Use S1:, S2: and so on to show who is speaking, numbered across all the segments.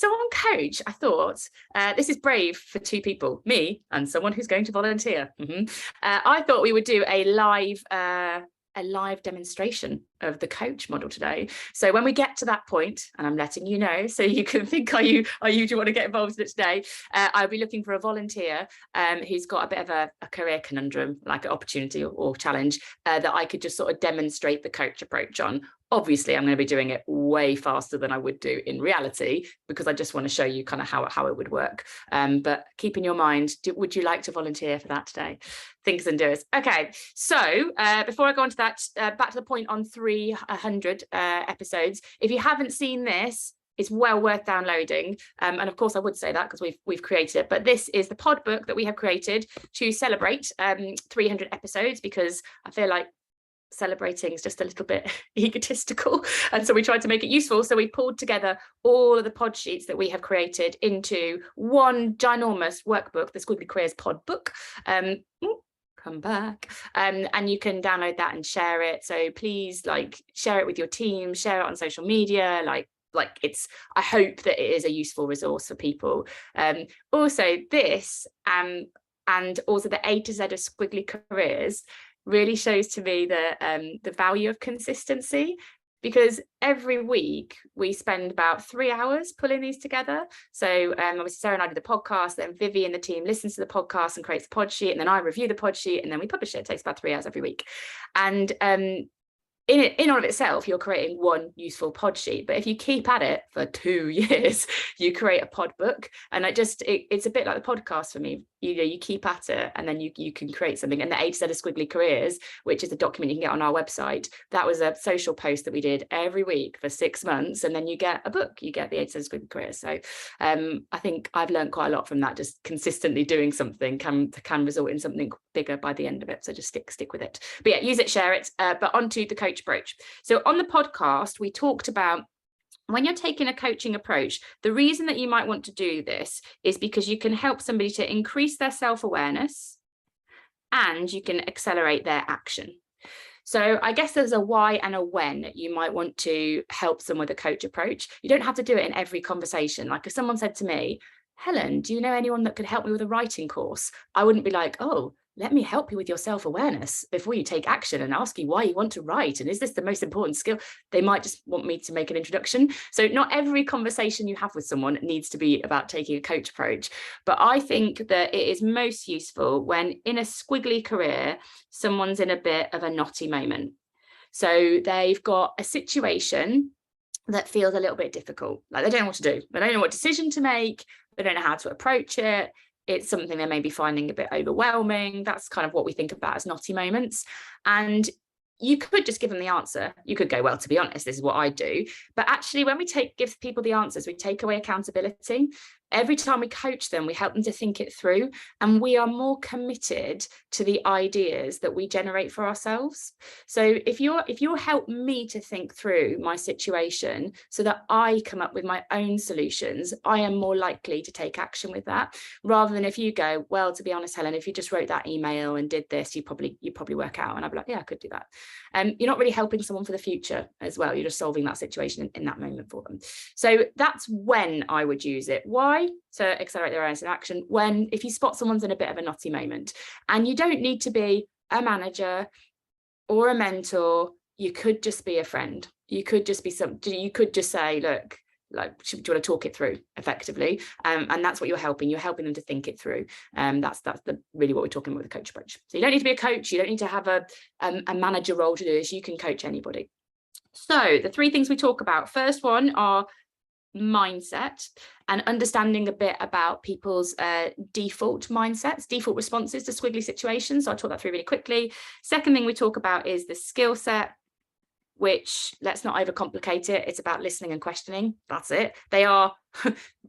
S1: So on Coach, I thought this is brave for two people, me and someone who's going to volunteer. I thought we would do a live demonstration of the Coach model today. So when we get to that point, and I'm letting you know, so you can think, do you want to get involved in it today? I'll be looking for a volunteer who's got a bit of a career conundrum, like an opportunity or challenge that I could just sort of demonstrate the Coach approach on. Obviously, I'm going to be doing it way faster than I would do in reality, because I just want to show you kind of how it would work. But keep in your mind, would you like to volunteer for that today? Thinkers and doers. Okay, so before I go on to that, back to the point on 300 episodes. If you haven't seen this, it's well worth downloading. And of course, I would say that because we've created it. But this is the pod book that we have created to celebrate 300 episodes, because I feel like celebrating is just a little bit egotistical, and so we tried to make it useful. So we pulled together all of the pod sheets that we have created into one ginormous workbook, the Squiggly Careers pod book. Come back, and you can download that and share it. So please, share it with your team, share it on social media. I hope that it is a useful resource for people. Also this and also the A to Z of Squiggly Careers really shows to me the value of consistency, because every week we spend about 3 hours pulling these together. So obviously Sarah and I do the podcast, then Vivi and the team listens to the podcast and creates the pod sheet, and then I review the pod sheet, and then we publish it. It takes about 3 hours every week. And in and of itself, you're creating one useful pod sheet. But if you keep at it for 2 years, you create a pod book. And it's a bit like the podcast for me. You keep at it, and then you can create something. And the A to Z of Squiggly Careers, which is a document you can get on our website, that was a social post that we did every week for 6 months, and then you get a book. You get the A to Z of Squiggly Careers. So I think I've learned quite a lot from that. Just consistently doing something can result in something bigger by the end of it. So just stick with it. But yeah, use it, share it. But onto the Coach approach. So on the podcast, we talked about, when you're taking a coaching approach, the reason that you might want to do this is because you can help somebody to increase their self-awareness, and you can accelerate their action. So I guess there's a why and a when you might want to help someone with a coach approach. You don't have to do it in every conversation. Like if someone said to me, Helen, do you know anyone that could help me with a writing course? I wouldn't be like, oh, let me help you with your self-awareness before you take action and ask you why you want to write. And is this the most important skill? They might just want me to make an introduction. So not every conversation you have with someone needs to be about taking a coach approach. But I think that it is most useful when in a squiggly career, someone's in a bit of a knotty moment. So they've got a situation that feels a little bit difficult. Like they don't know what to do. They don't know what decision to make. They don't know how to approach it. It's something they may be finding a bit overwhelming. That's kind of what we think about as knotty moments. And you could just give them the answer. You could go, well, to be honest, this is what I do. But actually, when we give people the answers, we take away accountability. Every time we coach them, we help them to think it through, and we are more committed to the ideas that we generate for ourselves. So if you'll help me to think through my situation so that I come up with my own solutions, I am more likely to take action with that, rather than if you go, well, to be honest, Helen, if you just wrote that email and did this, you probably work out. And I'd be like, yeah, I could do that. You're not really helping someone for the future as well. You're just solving that situation in that moment for them. So that's when I would use it. Why? To accelerate their awareness and action. If you spot someone's in a bit of a knotty moment, and you don't need to be a manager or a mentor, you could just be a friend. You could just be you could just say, look, do you want to talk it through effectively? And that's what you're helping. You're helping them to think it through. That's really what we're talking about with the coach approach. So you don't need to be a coach. You don't need to have a manager role to do this. You can coach anybody. So the 3 things we talk about. First one are mindset and understanding a bit about people's default mindsets, default responses to squiggly situations. So I'll talk that through really quickly. Second thing we talk about is the skill set, which, let's not overcomplicate it. It's about listening and questioning. That's it. They are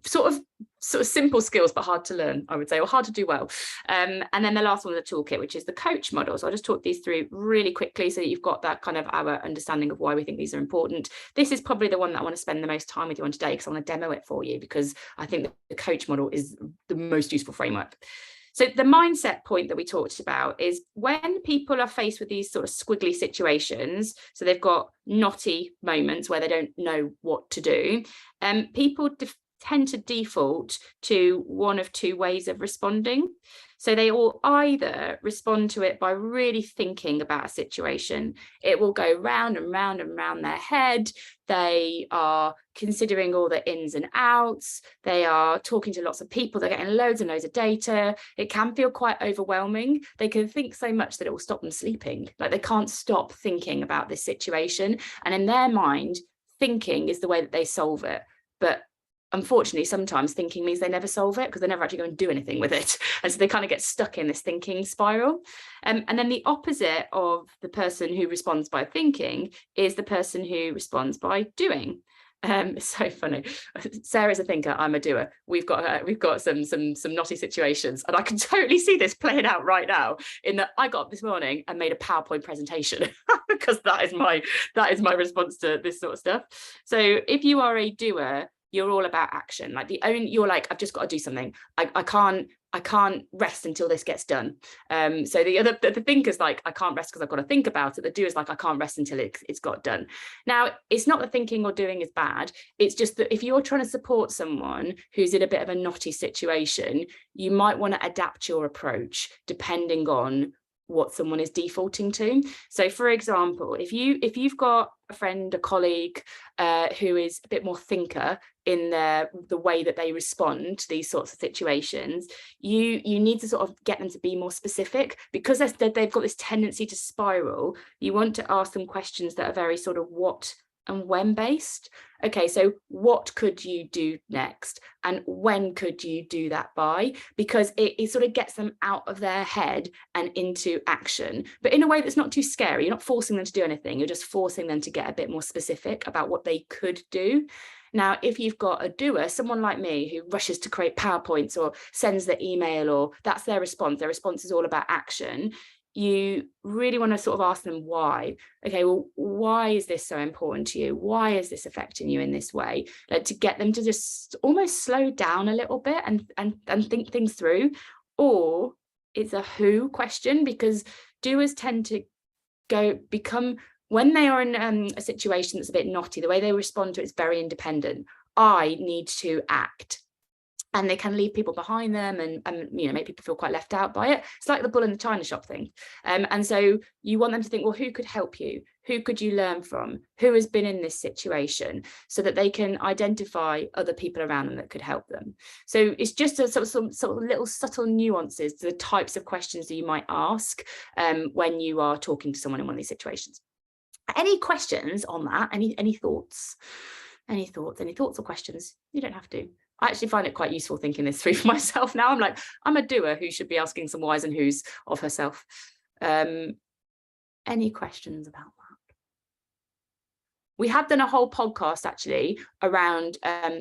S1: sort of simple skills, but hard to learn, I would say, or hard to do well. And then the last one is the toolkit, which is the coach model. So I'll just talk these through really quickly so that you've got that kind of our understanding of why we think these are important. This is probably the one that I want to spend the most time with you on today, because I want to demo it for you, because I think the coach model is the most useful framework. So the mindset point that we talked about is when people are faced with these sort of squiggly situations, so they've got knotty moments where they don't know what to do, people tend to default to one of two ways of responding. So they will either respond to it by really thinking about a situation. It will go round and round and round their head. They are considering all the ins and outs. They are talking to lots of people. They're getting loads and loads of data. It can feel quite overwhelming. They can think so much that it will stop them sleeping. Like they can't stop thinking about this situation. And in their mind, thinking is the way that they solve it. But unfortunately, sometimes thinking means they never solve it because they never actually go and do anything with it. And so they kind of get stuck in this thinking spiral. And then the opposite of the person who responds by thinking is the person who responds by doing. It's so funny. Sarah's a thinker, I'm a doer. We've got some knotty situations, and I can totally see this playing out right now in that I got up this morning and made a PowerPoint presentation because that is my response to this sort of stuff. So if you are a doer, you're all about action. Like you're like, I've just got to do something. I can't rest until this gets done. So the thinker's like, I can't rest because I've got to think about it. The doer's like, I can't rest until it's got done. Now, it's not that thinking or doing is bad. It's just that if you're trying to support someone who's in a bit of a knotty situation, you might want to adapt your approach depending on what someone is defaulting to. So for example, if you've got a friend, a colleague who is a bit more thinker in the way that they respond to these sorts of situations, you need to sort of get them to be more specific, because they've got this tendency to spiral. You want to ask them questions that are very sort of what and when based. Okay, so what could you do next, and when could you do that by? Because it sort of gets them out of their head and into action, but in a way that's not too scary. You're not forcing them to do anything, you're just forcing them to get a bit more specific about what they could do. Now, if you've got a doer, someone like me who rushes to create PowerPoints or sends the email, or that's their response is all about action, you really want to sort of ask them why. Okay, well, why is this so important to you? Why is this affecting you in this way? Like, to get them to just almost slow down a little bit and think things through. Or it's a who question, because doers tend to become, when they are in a situation that's a bit knotty, the way they respond to it is very independent. I need to act. And they can leave people behind them and make people feel quite left out by it. It's like the bull in the china shop thing. And so you want them to think, well, who could help you? Who could you learn from? Who has been in this situation? So that they can identify other people around them that could help them. So it's just a sort of little subtle nuances to the types of questions that you might ask when you are talking to someone in one of these situations. Any questions on that? Any thoughts? Any thoughts or questions? You don't have to. I actually find it quite useful thinking this through for myself now. I'm like, I'm a doer who should be asking some whys and whos of herself. Any questions about that? We have done a whole podcast actually around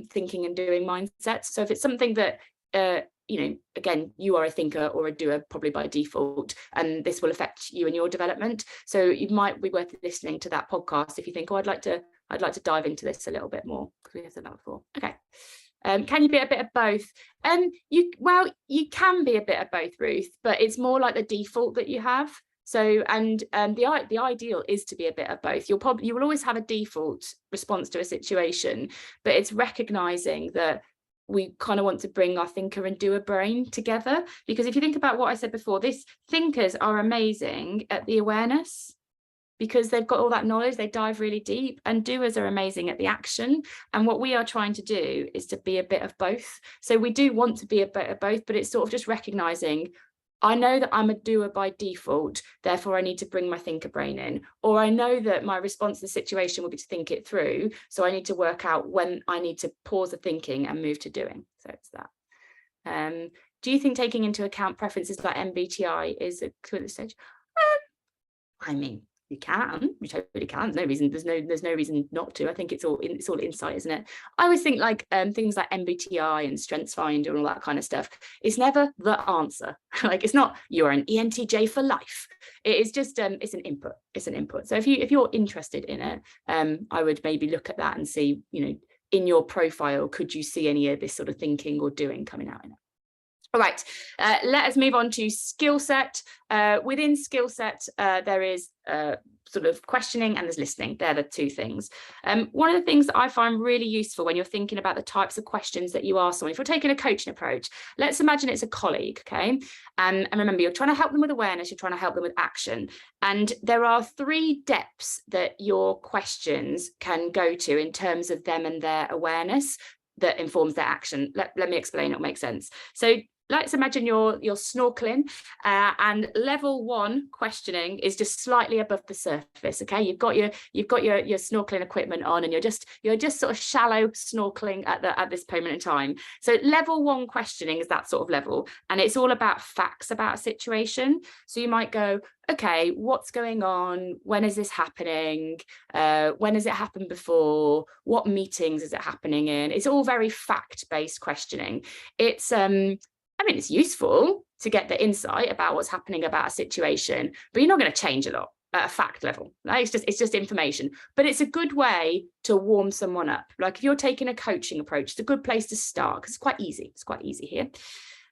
S1: thinking and doing mindsets. So if it's something that, again, you are a thinker or a doer probably by default, and this will affect you and your development. So it might be worth listening to that podcast if you think, oh, I'd like to dive into this a little bit more, because we have done that before. Okay. Can you be a bit of both? You can be a bit of both, Ruth, but it's more like the default that you have. So, and the ideal is to be a bit of both. You will always have a default response to a situation, but it's recognizing that we kind of want to bring our thinker and doer brain together. Because if you think about what I said before, thinkers are amazing at the awareness, because they've got all that knowledge, they dive really deep, and doers are amazing at the action. And what we are trying to do is to be a bit of both. So we do want to be a bit of both, but it's sort of just recognizing, I know that I'm a doer by default, therefore I need to bring my thinker brain in. Or I know that my response to the situation will be to think it through, so I need to work out when I need to pause the thinking and move to doing. So it's that. Do you think taking into account preferences like MBTI is a good stage? I mean, you totally can. There's no reason not to. I think it's all insight, isn't it? I always think like things like MBTI and StrengthsFinder and all that kind of stuff, it's never the answer. Like, it's not you're an ENTJ for life. It is just it's an input. So if you're interested in it, I would maybe look at that and see, in your profile, could you see any of this sort of thinking or doing coming out in it? All right, let us move on to Skillset. Within Skillset, there is sort of questioning and there's listening. They're the two things. One of the things that I find really useful when you're thinking about the types of questions that you ask someone, if you're taking a coaching approach, let's imagine it's a colleague, okay? And remember, you're trying to help them with awareness, you're trying to help them with action. And there are 3 depths that your questions can go to in terms of them and their awareness that informs their action. Let me explain, it'll make sense. So let's imagine you're snorkeling and level 1 questioning is just slightly above the surface. Okay, you've got your snorkeling equipment on and you're just sort of shallow snorkeling at this moment in time. So level 1 questioning is that sort of level, and it's all about facts about a situation. So you might go, okay, what's going on? When is this happening? When has it happened before? What meetings is it happening in? It's all very fact-based questioning. It's it's useful to get the insight about what's happening about a situation, but you're not going to change a lot at a fact level. Right? It's just information, but it's a good way to warm someone up. Like if you're taking a coaching approach, it's a good place to start because it's quite easy. It's quite easy here.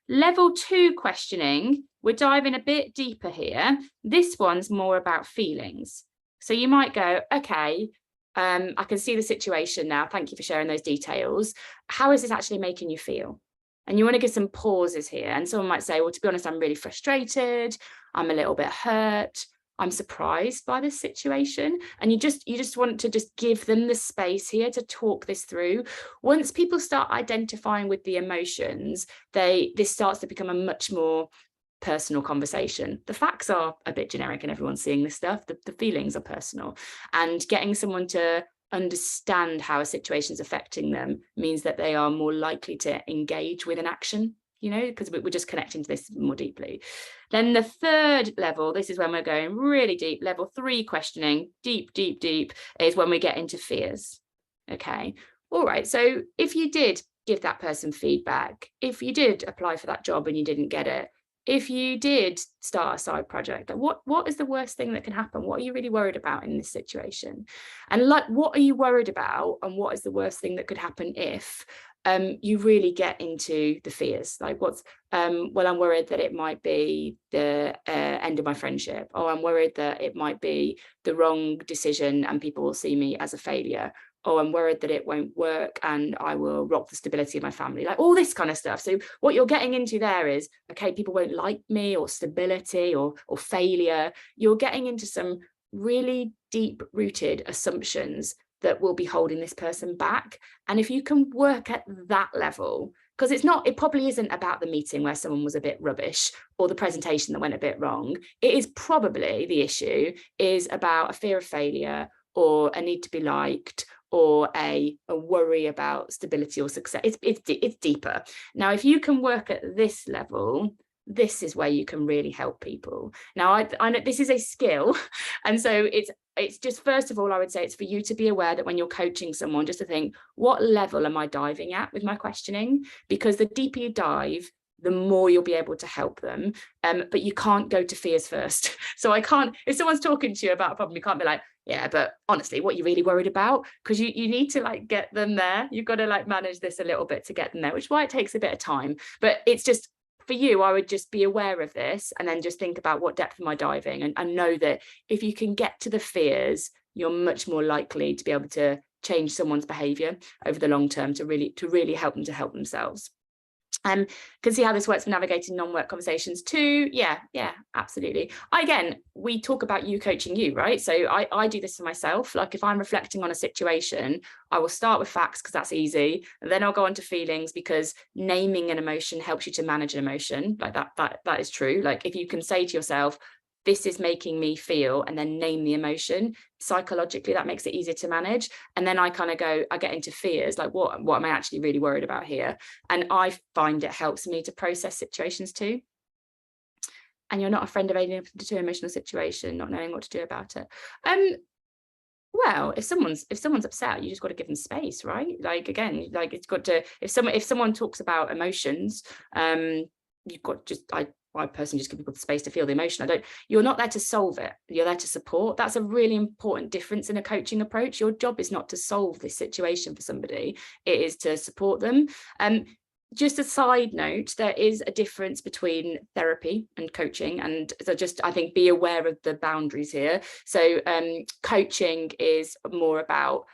S1: Level 2 questioning, we're diving a bit deeper here. This one's more about feelings. So you might go, okay, I can see the situation now. Thank you for sharing those details. How is this actually making you feel? And you want to give some pauses here. And someone might say, well, to be honest, I'm really frustrated. I'm a little bit hurt. I'm surprised by this situation. And you just want to just give them the space here to talk this through. Once people start identifying with the emotions, this starts to become a much more personal conversation. The facts are a bit generic and everyone's seeing this stuff. The feelings are personal. And getting someone to understand how a situation is affecting them means that they are more likely to engage with an action, because we're just connecting to this more deeply. Then the 3rd level, this is when we're going really deep, level 3 questioning, deep, is when we get into fears. Okay, all right, so if you did give that person feedback, if you did apply for that job and you didn't get it, if you did start a side project, what is the worst thing that can happen? What are you really worried about in this situation? And like, what are you worried about? And what is the worst thing that could happen if you really get into the fears? Like well, I'm worried that it might be the end of my friendship. Oh, I'm worried that it might be the wrong decision and people will see me as a failure. Oh, I'm worried that it won't work and I will rock the stability of my family, like all this kind of stuff. So what you're getting into there is, okay, people won't like me, or stability or failure. You're getting into some really deep rooted assumptions that will be holding this person back. And if you can work at that level, because it probably isn't about the meeting where someone was a bit rubbish or the presentation that went a bit wrong. It is probably, the issue is about a fear of failure or a need to be liked or a worry about stability or success. It's deeper. Now, if you can work at this level, this is where you can really help people. Now, I know this is a skill. And so it's just, first of all, I would say it's for you to be aware that when you're coaching someone, just to think, what level am I diving at with my questioning? Because the deeper you dive, the more you'll be able to help them. But you can't go to fears first. So if someone's talking to you about a problem, you can't be like, yeah, but honestly, what are you really worried about? Because you need to like get them there. You've got to like manage this a little bit to get them there, which is why it takes a bit of time. But it's just, for you, I would just be aware of this and then just think about what depth am I diving, and know that if you can get to the fears, you're much more likely to be able to change someone's behavior over the long term to really help them to help themselves. Can see how this works for navigating non-work conversations too. Yeah, absolutely. We talk about you coaching you, right? So I do this for myself. Like if I'm reflecting on a situation, I will start with facts because that's easy. And then I'll go on to feelings, because naming an emotion helps you to manage an emotion. Like that is true. Like if you can say to yourself, this is making me feel, and then name the emotion, psychologically that makes it easier to manage. And then I get into fears, like what am I actually really worried about here? And I find it helps me to process situations too. And you're not a friend of any to emotional situation, not knowing what to do about it. Well, if someone's upset, you just got to give them space, right? Like again, like it's got to, if someone talks about emotions, you've got I personally just give people the space to feel the emotion. You're not there to solve it. You're there to support. That's a really important difference in a coaching approach. Your job is not to solve this situation for somebody. It is to support them. just a side note, there is a difference between therapy and coaching, and so just, I think, be aware of the boundaries here. So coaching is more about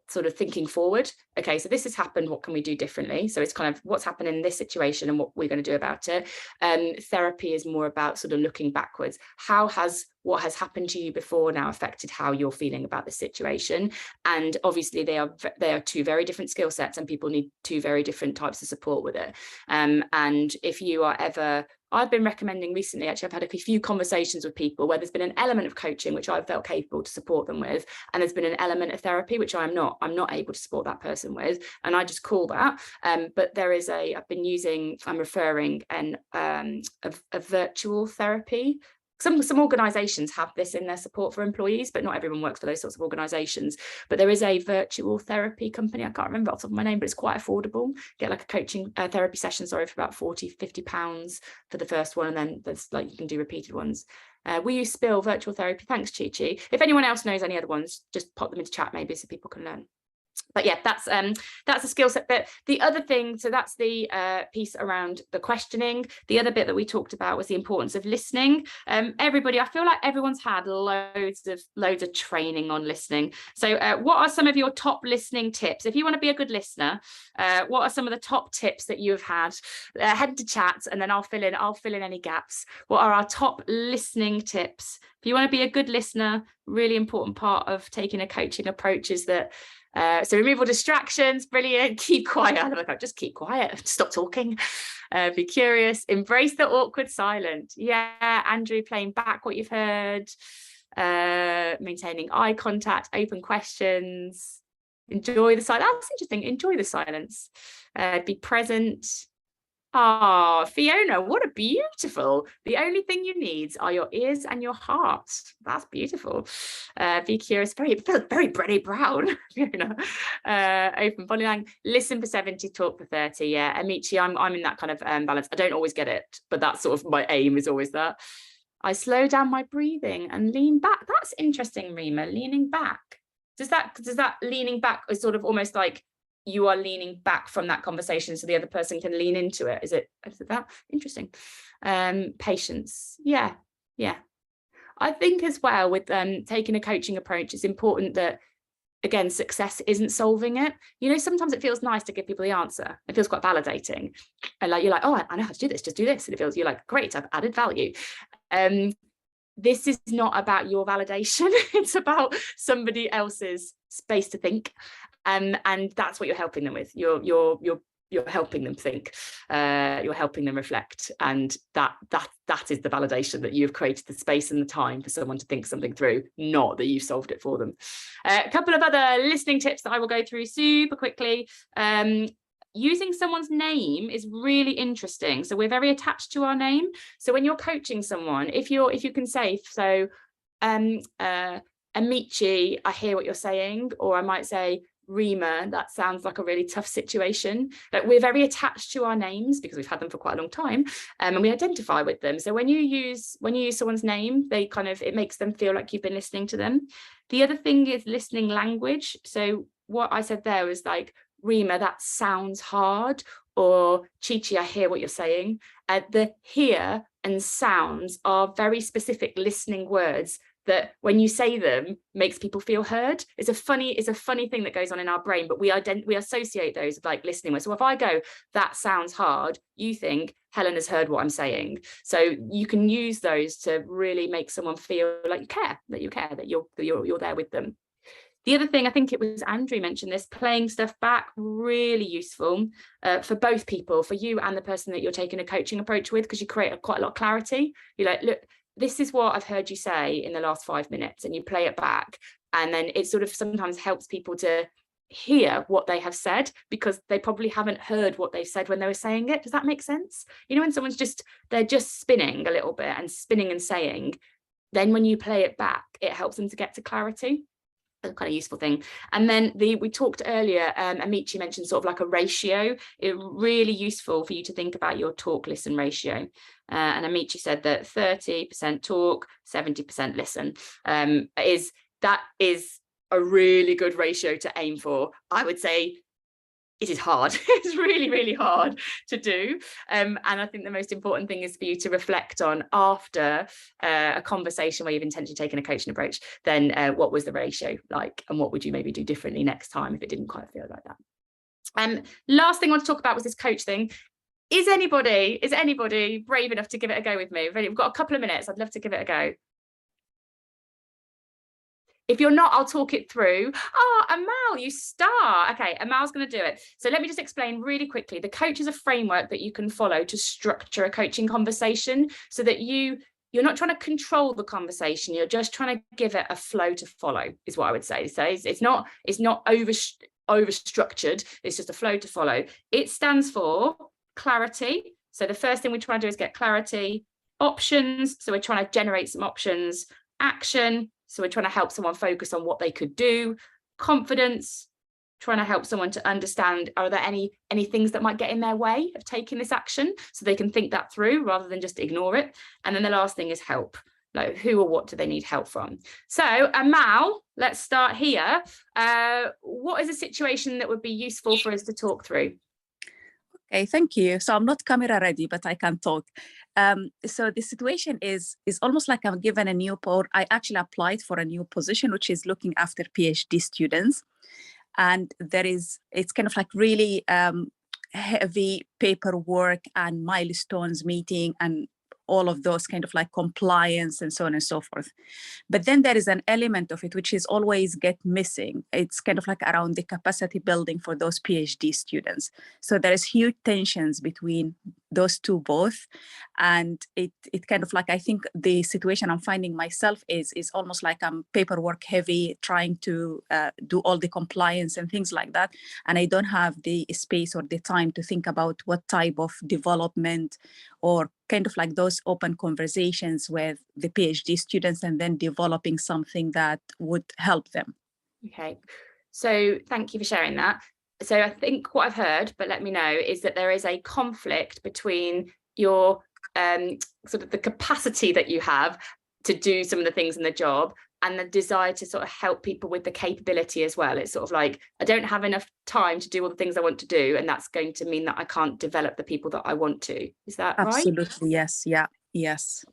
S1: sort of thinking forward. Okay, so this has happened, what can we do differently? So it's kind of what's happened in this situation and what we're going to do about it. Therapy is more about sort of looking backwards. How has what has happened to you before now affected how you're feeling about the situation? And obviously they are two very different skill sets, and people need two very different types of support with it. And if you are ever, I've been recommending recently, actually, I've had a few conversations with people where there's been an element of coaching which I've felt capable to support them with, and there's been an element of therapy which I'm not able to support that person with, and I just call that. But there is I'm referring a virtual therapy. Some organizations have this in their support for employees, but not everyone works for those sorts of organizations. But there is a virtual therapy company, I can't remember off the top of my name, but it's quite affordable. Get like a coaching therapy session, for about £40-50 for the first one, and then there's like you can do repeated ones. We use Spill virtual therapy. Thanks, Chi-Chi. If anyone else knows any other ones, just pop them into chat maybe so people can learn. But yeah, that's a skill set bit. The other thing, so that's the piece around the questioning. The other bit that we talked about was the importance of listening. Everybody, I feel like everyone's had loads of training on listening. So what are some of your top listening tips? If you want to be a good listener, what are some of the top tips that you have had? Head to chat and then I'll fill in any gaps. What are our top listening tips? If you want to be a good listener, really important part of taking a coaching approach is that so remove all distractions, brilliant, keep quiet. I'm like, just keep quiet, stop talking, be curious, embrace the awkward silence. Yeah, Andrew, playing back what you've heard, maintaining eye contact, open questions, enjoy the silence. That's interesting, enjoy the silence, be present. Ah, Fiona, what a beautiful. The only thing you need are your ears and your heart. That's beautiful. Be curious, very Brené Brown, Fiona. Open body language, listen for 70, talk for 30. Yeah, Amici, I'm in that kind of balance. I don't always get it, but that's sort of my aim is always that. I slow down my breathing and lean back. That's interesting, Rima, leaning back. Does that leaning back is sort of almost like you are leaning back from that conversation so the other person can lean into it? Is it that interesting? Patience. Yeah. I think as well with taking a coaching approach, it's important that, again, success isn't solving it. You know, sometimes it feels nice to give people the answer. It feels quite validating. And like, you're like, oh, I know how to do this, just do this. And it feels, you're like, great, I've added value. This is not about your validation. It's about somebody else's space to think. And that's what you're helping them with. You're helping them think, you're helping them reflect, and that is the validation that you've created the space and the time for someone to think something through, not that you've solved it for them. A couple of other listening tips that I will go through super quickly. Using someone's name is really interesting. So we're very attached to our name. So when you're coaching someone, if you can say, so Amici, I hear what you're saying, or I might say, Rima, that sounds like a really tough situation. Like, we're very attached to our names because we've had them for quite a long time, and we identify with them. So when you use someone's name, it makes them feel like you've been listening to them. The other thing is listening language. So what I said there was like, Rima, that sounds hard, or Chi-Chi, I hear what you're saying. The hear and sounds are very specific listening words that when you say them makes people feel heard. It's a funny thing that goes on in our brain, but we associate those with like listening words. So if I go, that sounds hard, you think Helen has heard what I'm saying. So you can use those to really make someone feel like you care, that you're there with them. The other thing, I think it was Andrew mentioned this, playing stuff back, really useful for both people, for you and the person that you're taking a coaching approach with, because you create quite a lot of clarity. You're like, look, this is what I've heard you say in the last 5 minutes, and you play it back. And then it sort of sometimes helps people to hear what they have said, because they probably haven't heard what they've said when they were saying it. Does that make sense? You know, when someone's they're just spinning a little bit and spinning and saying, then when you play it back, it helps them to get to clarity. A kind of useful thing. And then we talked earlier, Amici mentioned sort of like a ratio. It's really useful for you to think about your talk listen ratio. And Amici said that 30% talk, 70% listen. Is a really good ratio to aim for. I would say it is hard. It's really, really hard to do. And I think the most important thing is for you to reflect on after a conversation where you've intentionally taken a coaching approach, then what was the ratio like, and what would you maybe do differently next time if it didn't quite feel like that. Last thing I want to talk about was this coach thing. Is anybody brave enough to give it a go with me? We've got a couple of minutes. I'd love to give it a go. If you're not, I'll talk it through. Oh, Amal, you star. Okay, Amal's going to do it. So let me just explain really quickly. The coach is a framework that you can follow to structure a coaching conversation so that you're not trying to control the conversation. You're just trying to give it a flow to follow, is what I would say. So it's not over structured. It's just a flow to follow. It stands for clarity. So the first thing we try to do is get clarity. Options. So we're trying to generate some options. Action. So we're trying to help someone focus on what they could do. Confidence, trying to help someone to understand, are there any things that might get in their way of taking this action, so they can think that through rather than just ignore it. And then the last thing is help. Like, who or what do they need help from? So Amal, let's start here. What is a situation that would be useful for us to talk through?
S2: Okay, thank you. So I'm not camera ready, but I can talk. So the situation is almost like I'm given a new I actually applied for a new position, which is looking after PhD students. And it's kind of like really heavy paperwork and milestones meeting and all of those kind of like compliance and so on and so forth. But then there is an element of it which is always get missing. It's kind of like around the capacity building for those PhD students. So there is huge tensions between those two both. And it kind of like, I think the situation I'm finding myself is almost like I'm paperwork heavy, trying to do all the compliance and things like that. And I don't have the space or the time to think about what type of development or kind of like those open conversations with the PhD students and then developing something that would help them.
S1: Okay, so thank you for sharing that. So I think what I've heard, but let me know, is that there is a conflict between your sort of the capacity that you have to do some of the things in the job and the desire to sort of help people with the capability as well. It's sort of like, I don't have enough time to do all the things I want to do, and that's going to mean that I can't develop the people that I want to. Is that right?
S2: Absolutely, yes. Yeah, yes.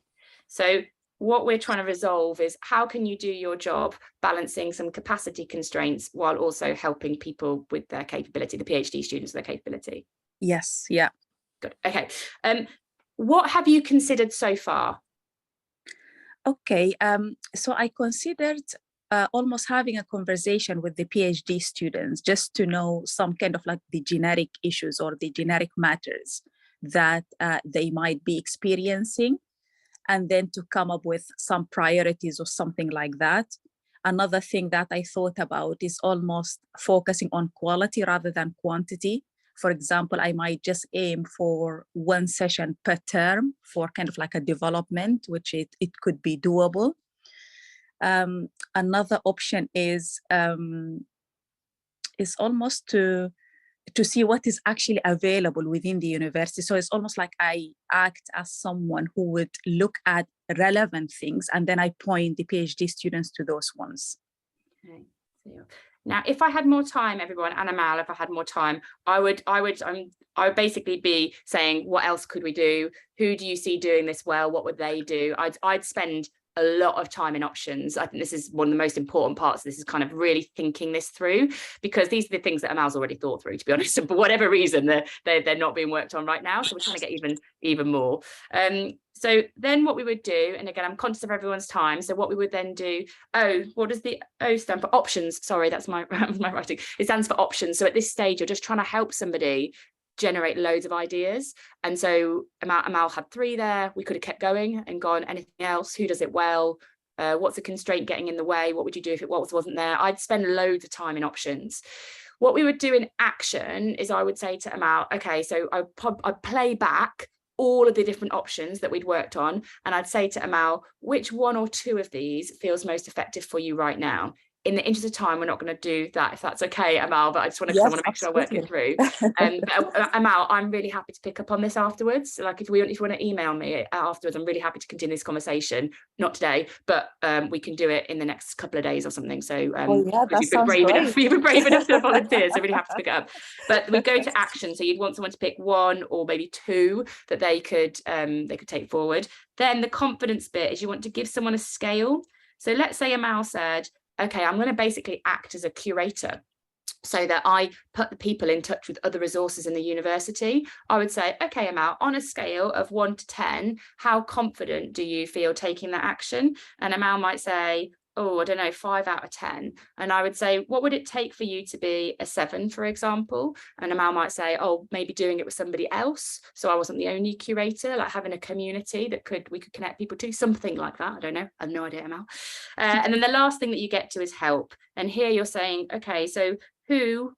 S1: So what we're trying to resolve is, how can you do your job balancing some capacity constraints while also helping people with their capability, the PhD students with their capability?
S2: Yes, yeah.
S1: Good. Okay. What have you considered so far?
S2: Okay, so I considered almost having a conversation with the PhD students just to know some kind of like the generic issues or the generic matters that they might be experiencing, and then to come up with some priorities or something like that. Another thing that I thought about is almost focusing on quality rather than quantity. For example, I might just aim for one session per term for kind of like a development, which it could be doable. Another option is almost to see what is actually available within the university. So it's almost like I act as someone who would look at relevant things, and then I point the PhD students to those ones.
S1: Okay. Now, if I had more time, everyone, and Amal, if I had more time, I would basically be saying, what else could we do? Who do you see doing this well? What would they do? I'd spend a lot of time in options. I think this is one of the most important parts. This is kind of really thinking this through, because these are the things that Amal's already thought through, to be honest. And for whatever reason, they're not being worked on right now. So we're trying to get even more. So then what we would do, and again, I'm conscious of everyone's time. So what we would then do, what does the O stand for? Options. Sorry, that's my writing. It stands for options. So at this stage, you're just trying to help somebody generate loads of ideas. And so Amal had 3 there. We could have kept going and gone, anything else? Who does it well? What's a constraint getting in the way? What would you do if it wasn't there? I'd spend loads of time in options. What we would do in action is I would say to Amal, okay, so I'd play back all of the different options that we'd worked on. And I'd say to Amal, which one or two of these feels most effective for you right now? in the interest of time, we're not going to do that, if that's okay, Amal, but I just want to, I want to make sure I work it through. But Amal, I'm really happy to pick up on this afterwards. Like if you want to email me afterwards, I'm really happy to continue this conversation. Not today, but we can do it in the next couple of days or something. So you've been brave enough to volunteer, so really happy to pick it up. But we go to action. So you'd want someone to pick one or maybe two that they could take forward. Then the confidence bit is you want to give someone a scale. So let's say Amal said, okay, I'm going to basically act as a curator so that I put the people in touch with other resources in the university. I would say, okay, Amal, on a scale of 1 to 10, how confident do you feel taking that action? And Amal might say, oh, I don't know, 5 out of 10. And I would say, what would it take for you to be a 7, for example? And Amal might say, oh, maybe doing it with somebody else. So I wasn't the only curator, like having a community that we could connect people to, something like that. I don't know. I have no idea, Amal. And then the last thing that you get to is help. And here you're saying, okay, so who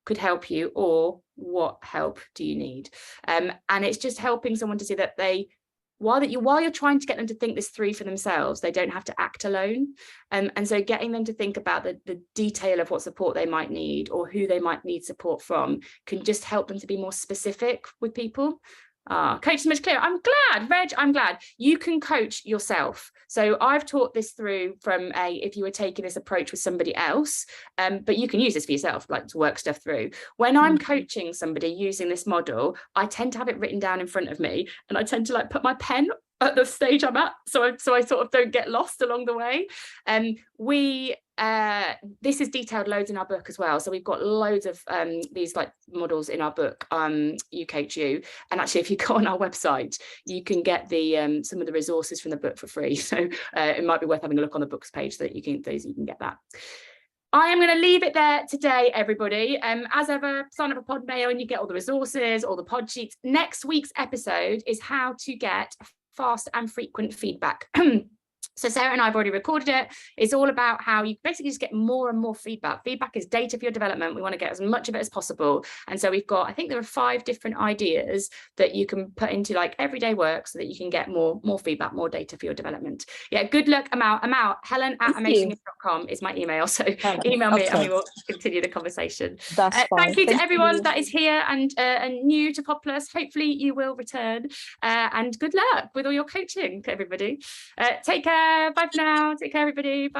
S1: could help you, or what help do you need? And it's just helping someone to see that while you're trying to get them to think this through for themselves, they don't have to act alone. And so getting them to think about the detail of what support they might need or who they might need support from can just help them to be more specific with people. Coach is much clearer. I'm glad, Reg, I'm glad. You can coach yourself. So I've taught this through from if you were taking this approach with somebody else, but you can use this for yourself, like to work stuff through. When I'm coaching somebody using this model, I tend to have it written down in front of me, and I tend to like put my pen at the stage I'm at, so I sort of don't get lost along the way. This is detailed loads in our book as well, so we've got loads of these like models in our book, You Coach You, and actually if you go on our website you can get the some of the resources from the book for free, so it might be worth having a look on the books page so that you can get that. I am going to leave it there today, everybody. As ever, sign up for PodMail and you get all the resources, all the pod sheets. Next week's episode is how to get fast and frequent feedback. So Sarah and I have already recorded it. It's all about how you basically just get more and more feedback. Feedback is data for your development. We want to get as much of it as possible. And so we've got, I think there are 5 different ideas that you can put into like everyday work so that you can get more feedback, more data for your development. Yeah, good luck, Amal. Helen@amazingish.com is my email. So email me and we will continue the conversation. Thank you to everyone that is here and new to PodPlus. Hopefully you will return and good luck with all your coaching, everybody. Take care. Bye for now. Take care, everybody. Bye.